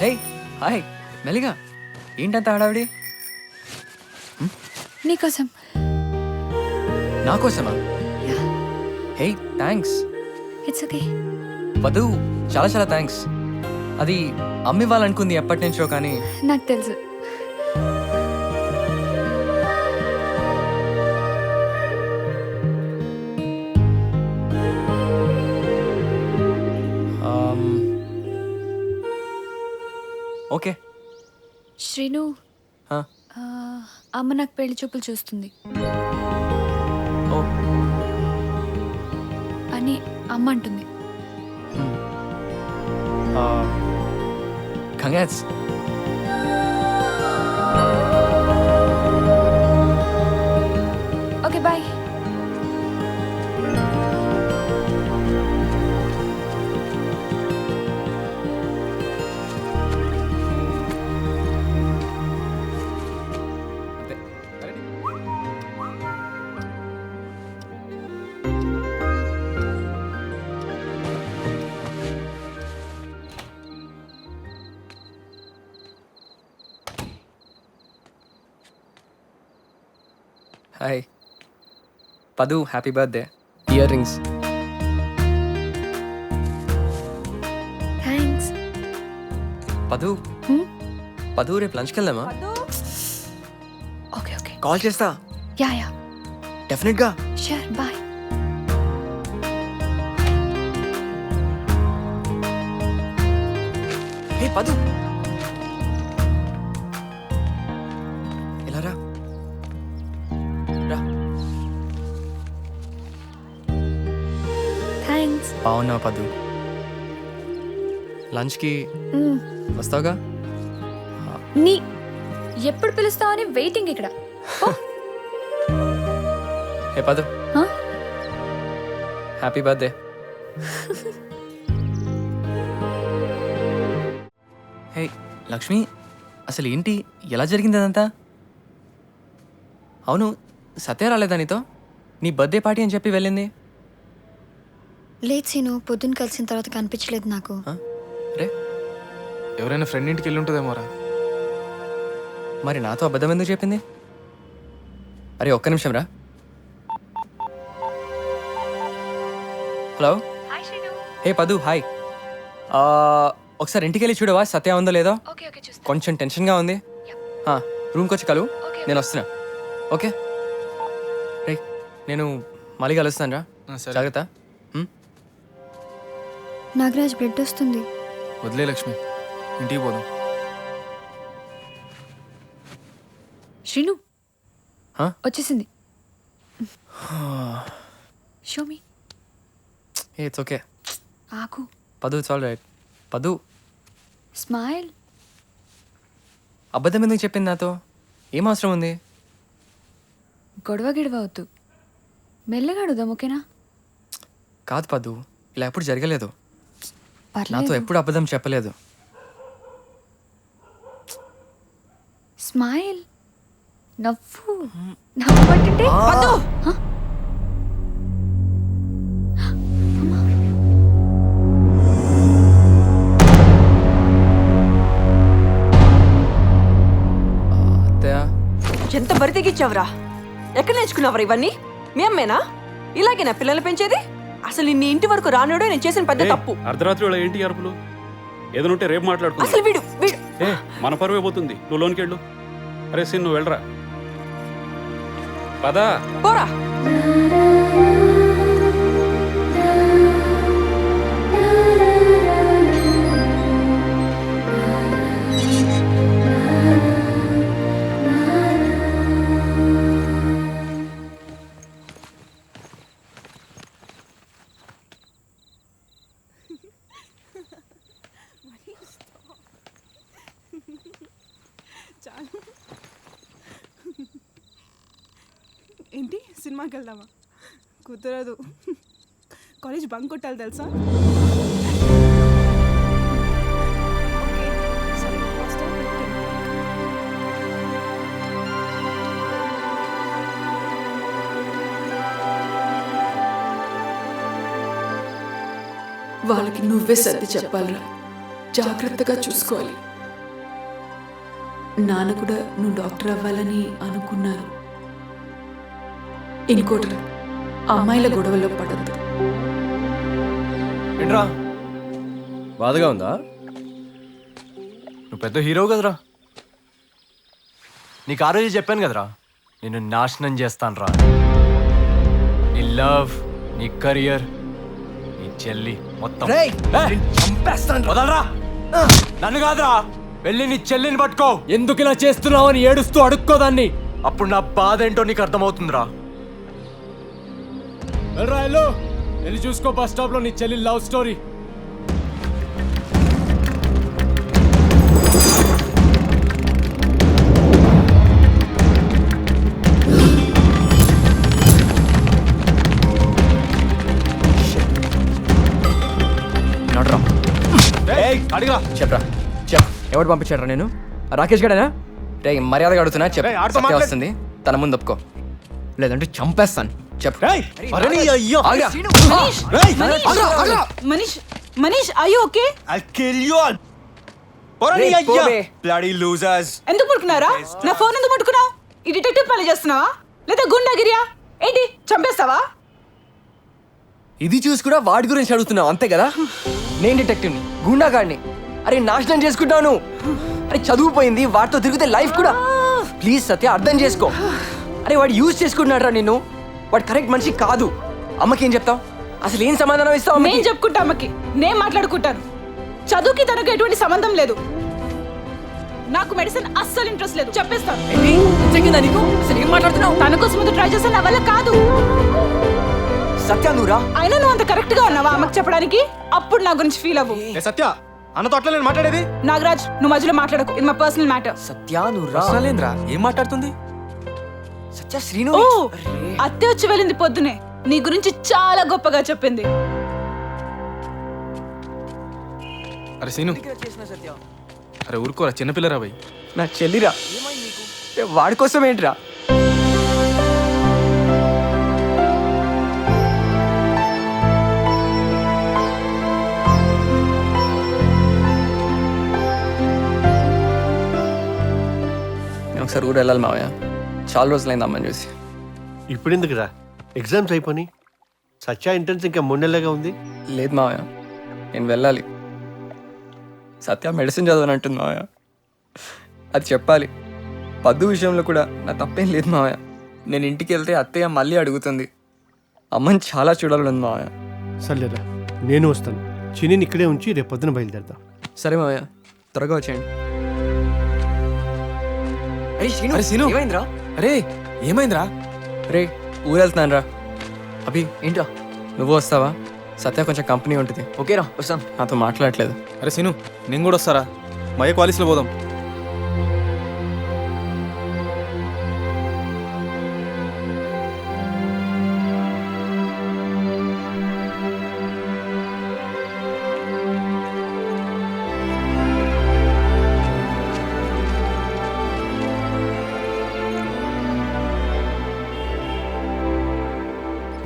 Hey hi మెల్లిగా ఏంటంత హడావిడి? నీకోసం. నా కోసమా? Hey thanks. It's okay. వధు చాలా చాలా థ్యాంక్స్. అది అమ్మ ఇవ్వాలనుకుంది ఎప్పటి నుంచో కానీ నాకు తెలుసు. ఓకే. శ్రీను, ఆ, అమ్మ నాకు పెళ్లి చూపులు చూస్తుంది ఓ అని అమ్మ అంటుంది. కంగ్రాట్స్. Okay bye. హాయ్ పదు, happy birthday. Earrings. Thanks. పదు పదు రేపు లంచ్కి వెళ్దామా? Okay okay. కాల్ చేస్తా యా యా డెఫినెట్గా. Sure bye. హే పదు ఇలా రా రా. థ్యాంక్స్. బాగున్నావు పదు? లంచ్కి వస్తావుగా? నీ ఎప్పుడు పిలుస్తావని వెయిటింగ్ ఇక్కడ. హే పదు, Huh? Happy birthday. Hey Lakshmi, అసలు ఏంటి, ఎలా జరిగింది అదంతా? అవును, సత్య రాలేదా నీతో? నీ బర్త్డే పార్టీ అని చెప్పి వెళ్ళింది. లేదు సీను, పొద్దున్న కలిసిన తర్వాత కనిపించలేదు నాకు. రే, ఎవరైనా ఫ్రెండ్ ఇంటికి వెళ్ళి ఉంటుందేమోరా. మరి నాతో అబద్ధం ఎందుకు చెప్పింది? అరే ఒక్క నిమిషం రా. హలో. హే పదు, హాయ్. ఒకసారి ఇంటికి వెళ్ళి చూడవా సత్య ఉందో లేదో? కొంచెం టెన్షన్గా ఉంది. రూమ్కి వచ్చి కలు, నేను వస్తున్నా. ఓకే రే, నేను మళ్ళీ కలుస్తాను రా. సరే. జాగ్రత్త. నాగరాజ్ బ్లడ్ వస్తుంది. వదిలే లక్ష్మి, ఇంటికి పోదాం. శ్రీను Huh? వచ్చేసింది. Show me. ఇట్స్ ఓకే ఆకు. పదు, ఇట్స్ ఆల్ రైట్. పదు, స్మైల్. అబద్ధం ఎందుకు చెప్పింది నాతో? ఏం అవసరం ఉంది? గొడవ గిడవ వద్దు, మెల్లగా అడుగుదాం. ఓకేనా? కాదు పదు, ఇలా ఎప్పుడు జరగలేదు. నాతో పర్లేదు. ఎప్పుడు అబద్ధం చెప్పలేదు. స్మైల్. నవ్వు. నవ్వబట్టే. అత్తయ్య, ఎంత బరి తెగించావురా? ఎక్కడ నేర్చుకున్నావురా ఇవన్నీ? మీ అమ్మేనా ఇలాగేనా పిల్లలు పెంచేది? అసలు నీ ఇంటి వరకు రానుడే నేను చేసిన పెద్ద తప్పు. అర్ధరాత్రి వేళ ఏంటి అరుపులు? ఏదైనా ఉంటే రేపు మాట్లాడుకుందాం. అసలు వీడు వీడు ఏ మన పరువే పోతుంది, నువ్వు లోనికి వెళ్ళు. అరే సిన్, నువ్వు వెళ్ళరా. పదా. పోరా. ఏంటి, సినిమాకి వెళ్దామా? కుదరదు, కాలేజ్ బంక్ కొట్టాలి తెలుసా? ఓకే సరే, వస్తావా? వాళ్ళకి నువ్వే సర్ది చెప్పాలిరా. జాగ్రత్తగా చూసుకోవాలి. నాన్న కూడా నువ్వు డాక్టర్ అవ్వాలని అనుకున్నారు. ఇంకోటి, అమ్మాయిల గొడవలో పడద్దు. ఏంట్రా బాధగా ఉందా? నువ్వు పెద్ద హీరో కదరా. నీకు ఆ రోజు చెప్పాను కదరా, నిన్ను నాశనం చేస్తాను రా. నీ లవ్, నీ కెరియర్, నీ చెల్లి మొత్తం చంపేస్తాను. వదలరా, నన్ను కాదురా, వెళ్ళి నీ చెల్లిని పట్టుకో. ఎందుకు ఇలా చేస్తున్నావు అని ఏడుస్తూ అడుక్కోదాన్ని. అప్పుడు నా బాధ ఏంటో నీకు అర్థమవుతుందిరా. వెళ్ళరా, వెళ్ళి చూసుకో బస్ స్టాప్ లో నీ చెల్లి లవ్ స్టోరీ. అడిగా చెప్పరా, చెప్. ఎవడు పంపించాడరా? నేను రాకేష్ గడేనా? రే మర్యాదగా అడుగుతున్నా, చెప్పు. రేయ్, ఆడితో సత్య మాట్లాడు. వస్తుంది, తన ముందు ఒప్పుకో, లేదంటే చంపేస్తాను. చెప్పు. ఆగ్రా. Manish Manish I okay? రేయ్, పోవే. ఎందుకు పట్టుకున్నారా? నా ఫోన్ ఎందుకు పట్టుకున్నావు? ఈ డిటెక్టివ్ పని చేస్తున్నావా లేదా గుండాగిరియా ఏంటి? చంపేస్తావా? ఇది చూసి కూడా వాడి గురించి అడుగుతున్నావు అంతే కదా? నేను డిటెక్టివ్ని, గుండాగాడిని. అరే నాశనం చేసుకుంటాను. అరే చదువుపోయింది, వాడితో తిరిగితే లైఫ్ కూడా. ప్లీజ్ సత్య, అర్థం చేసుకో. అరే వాడు యూజ్ చేసుకుంటున్నాడు రా నిన్ను. వాడు కరెక్ట్ మనిషి కాదు. అమ్మకి ఏం చెప్తావు? అసలు ఏం సమాధానం ఇస్తావు? నేను చెప్పుకుంటా అమ్మకి, నేను మాట్లాడుకుంటాను. చదువుకి తనకు ఎటువంటి సంబంధం లేదు. నాకు మెడిసిన్ అస్సలు ఇంట్రెస్ట్ లేదు, చెప్పేస్తాను. నీకు అసలు ఏం మాట్లాడుతున్నావు? తన కోసం ట్రై చేస్తే నా వల్ల కాదు. సత్య నువ్వురా. అయినా నువ్వు అంత కరెక్ట్ గా ఉన్నావా అమ్మకి చెప్పడానికి? అప్పుడు నా గురించి ఫీల్ అవ్వు. సత్య, అన్నతో అట్లా నేను మాట్లాడేది. నాగరాజ్, నువ్వు మధ్యలో మాట్లాడకు, ఇది మా పర్సనల్ మ్యాటర్. సత్య నువ్వురా. అసలేంద్రా ఏం మాట్లాడుతుంది? సత్య శ్రీను. ఓ, అత్తే వచ్చి వెళ్ళింది పొద్దునే, నీ గురించి చాలా గొప్పగా చెప్పింది. అరే సీను, అరే ఊరుకోరా, చిన్నపిల్లరా భయ్. నా చెల్లిరా. వాడి కోసం ఏంట్రా? నేను ఒకసారి ఊరు వెళ్ళాలి మావయ్య, చాలా రోజులైంది అమ్మని చూసి. ఇప్పుడు ఎందుకురా? ఎగ్జామ్స్ అయిపోయి సత్య ఎంట్రన్స్ ఇంకా 3 నెలలుగా ఉంది. లేదు మావయ్య, నేను వెళ్ళాలి. సత్య మెడిసిన్ చదవని అంటుంది మావయ్య. అది చెప్పాలి. పద్దు విషయంలో కూడా నా తప్పేం లేదు మావయ్య. నేను ఇంటికి వెళ్తే అత్తయ్య మళ్ళీ అడుగుతుంది. అమ్మని చాలా చూడాలని ఉంది మావయ్య. సర్లేరా, నేను వస్తాను. చిన్నీని ఇక్కడే ఉంచి రేపు పొద్దున బయలుదేరదాం. సరే మావయ్య, త్వరగా వచ్చేయండి. అరే సీను, ఏమైందిరా? అరే ఏమైందిరా? రే ఊరు వెళ్తున్నాను రా. అభి ఏంట్రా? నువ్వు వస్తావా? సత్య కొంచెం కంపెనీ ఉంటుంది. ఓకేరా, వస్తాను. నాతో మాట్లాడట్లేదు. అరే సీను, నేను కూడా వస్తారా? మయ కాలేజ్లో పోదాం.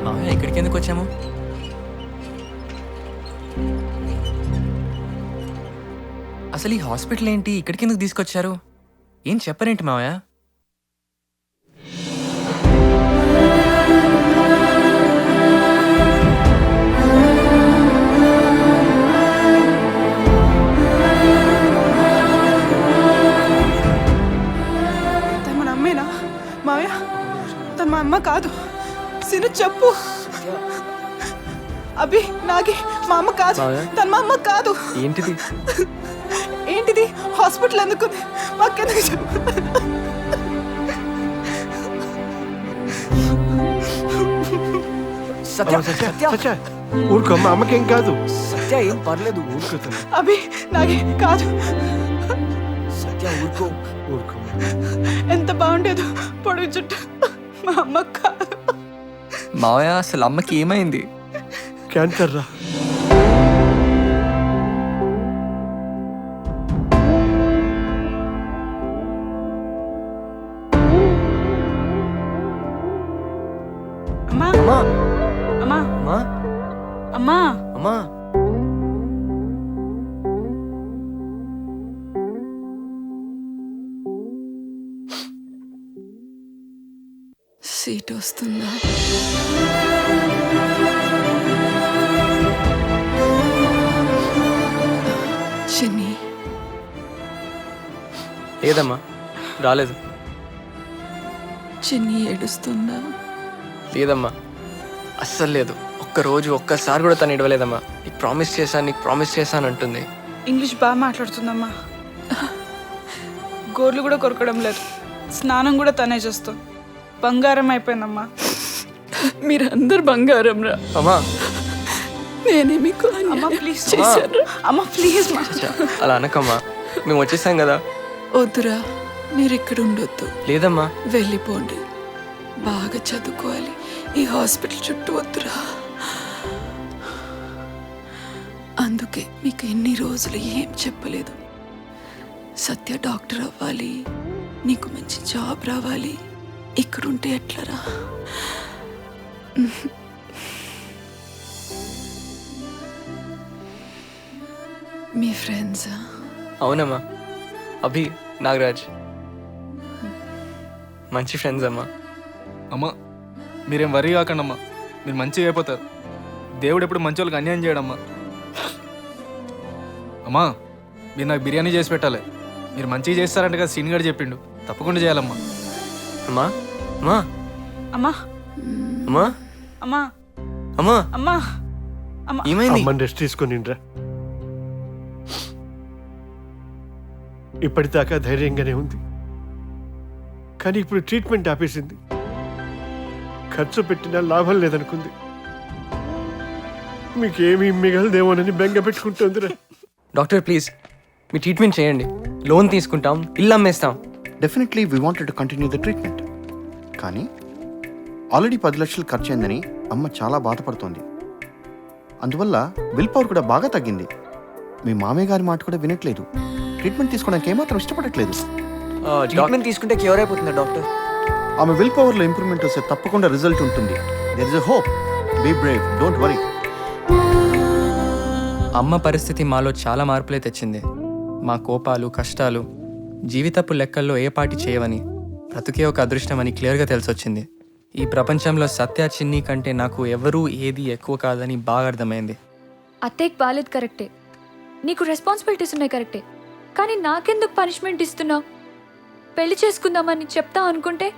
మావయ్య ఇక్కడికి ఎందుకు వచ్చాము? అసలు ఈ హాస్పిటల్ ఏంటి? ఇక్కడికి ఎందుకు తీసుకొచ్చారు? ఏం చెప్పరేంటి మావయ్య? తను మన అమ్మేనా మావయ్య? తను మా అమ్మ కాదు. సిను చెప్పు. అభి, నాగి, మా అమ్మ కాదు. మావయ్య? తను మా అమ్మ కాదు. ఏంటిది? ఏంటిది? హాస్పిటల్ ఎందుకుంది? మాకెందుకు చెప్పు. సత్య, సత్య ఊరుకో, మా అమ్మకేం కాదు. సత్య ఏం పర్లేదు, ఊరుకుతుంది. అభి, నాగి కాదు. సత్య ఊరుకో. ఊరుకో. ఎంత బాగుండేదో పొడుగు చుట్టూ. మా అమ్మ కాదు. మావయ్య అసలు అమ్మకి ఏమైంది? క్యాన్సర్ రా. అమ్మా, అమ్మా, అమ్మా, అమ్మా, అమ్మా, అమ్మా. సీట్ వస్తుందా? చిన్ని, లేదమ్మా, రాలేదు. చిన్ని ఏడుస్తుందా? లేదమ్మా, అస్సలు లేదు. ఒక్కసారి కూడా తను ఇడవలేదమ్మా. నీకు ప్రామిస్ చేశాను అంటుంది. ఇంగ్లీష్ బాగా మాట్లాడుతుందమ్మా. గోర్లు కూడా కొరకడం లేదు. స్నానం కూడా తనే చేస్తుంది. బంగారం అయిపోయిందమ్మా. మీరందరు బంగారం రా. అమ్మా, నేనే మీకు అమ్మా ప్లీజ్ చేశాను. అమ్మా ప్లీజ్ మా. అలా అనకమ్మా, మేము వచ్చేసాం కదా. వద్దురా, మీరు ఇక్కడ ఉండొద్దు. లేదమ్మా, వెళ్ళిపోండి. బాగా చదువుకోవాలి. ఈ హాస్పిటల్ చుట్టూ వద్దురా. అందుకే మీకు ఎన్ని రోజులు ఏం చెప్పలేదు. సత్య డాక్టర్ అవ్వాలి, నీకు మంచి జాబ్ రావాలి. ఇక్కడుంటే ఎట్లరా? మీ ఫ్రెండ్సా? అవునమ్మా, అభి, నాగరాజ్ మంచి ఫ్రెండ్స్ అమ్మా. అమ్మా మీరేం వరీ కాకండి అమ్మా, మీరు మంచిగా అయిపోతారు. దేవుడు ఎప్పుడు మంచి వాళ్ళకి అన్యాయం చేయడమ్మా. అమ్మా మీరు నాకు బిర్యానీ చేసి పెట్టాలి. మీరు మంచిగా చేస్తారంట కదా, సీన్ గారు చెప్పిండు. తప్పకుండా చేయాలమ్మా. అమ్మా, అమ్మా, అమ్మా అమ్మా, అమ్మా అమ్మా, అమ్మా అమ్మా. ఏమైంది? అమ్మని రెస్ట్ తీసుకొనిండ్రా. ఇప్పటిదాకా ధైర్యంగానే ఉంది, కానీ ఇప్పుడు ట్రీట్మెంట్ ఆపేసింది. ఖర్చు పెట్టినా లాభం లేదనుకుంది. మీకేమీ మిగలదేమోనని బెంగ పెట్టుకుంటుందిరా. డాక్టర్ ప్లీజ్, మీ ట్రీట్మెంట్ చేయండి. లోన్ తీసుకుంటాం, ఇల్లు అమ్మేస్తాం. Definitely we wanted to continue the treatment. కానీ ఆల్రెడీ 10 లక్షలు ఖర్చు అయిందని అమ్మ చాలా బాధపడుతోంది. అందువల్ల విల్ పవర్ కూడా బాగా తగ్గింది. మీ మామయ్య గారి మాట కూడా వినట్లేదు. ట్రీట్మెంట్ తీసుకోవడానికి ఏమాత్రం ఇష్టపడట్లేదు. ట్రీట్మెంట్ తీసుకుంటే క్యూర్ అయిపోతుందా డాక్టర్? ఆమె విల్ పవర్లో ఇంప్రూవ్మెంట్ వస్తే తప్పకుండా రిజల్ట్ ఉంటుంది. There is a hope. Be brave, don't worry. అమ్మ పరిస్థితి మాలో చాలా మార్పులే తెచ్చింది. మా కోపాలు, కష్టాలు జీవితపు లెక్కల్లో ఏ పాటి చేయవని, బ్రతుకే ఒక అదృష్టమని క్లియర్గా తెలిసొచ్చింది. ఈ ప్రపంచంలో సత్య, చిన్ని కంటే నాకు ఎవరూ ఏది ఎక్కువ కాదని బాగా అర్థమైంది. అత్తయ్యకి బాలేదు కరెక్టే, నీకు రెస్పాన్సిబిలిటీస్ ఉన్నాయి కరెక్టే, కానీ నాకెందుకు పనిష్మెంట్ ఇస్తున్నావు? పెళ్లి చేసుకుందామని చెప్తా అనుకుంటే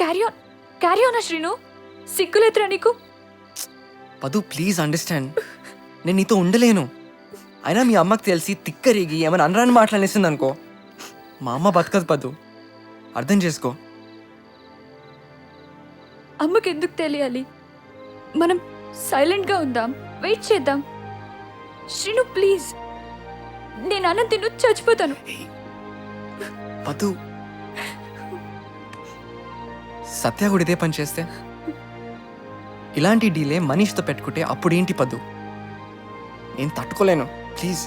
క్యారీ ఆన్ శ్రీను. సిగ్గులేదురా నీకు? పదు ప్లీజ్ అండర్స్టాండ్, నేను నీతో ఉండలేను. అయినా మీ అమ్మకి తెలిసి తిక్కరిగి ఏమైనా అనరాని మాట్లాడేసింది అనుకో, మా అమ్మ బతకదు. పదు అర్థం చేసుకో. అమ్మకి ఎందుకు తెలియాలి? మనం సైలెంట్గా ఉందాం, వెయిట్ చేద్దాం. శ్రీను ప్లీజ్, నేను అన్నం తిను చచ్చిపోతాను. పదు, సత్య కూడా ఇదే పని చేస్తే, ఇలాంటి డీలే మనీష్తో పెట్టుకుంటే అప్పుడేంటి పదు? నేను తట్టుకోలేను. ప్లీజ్.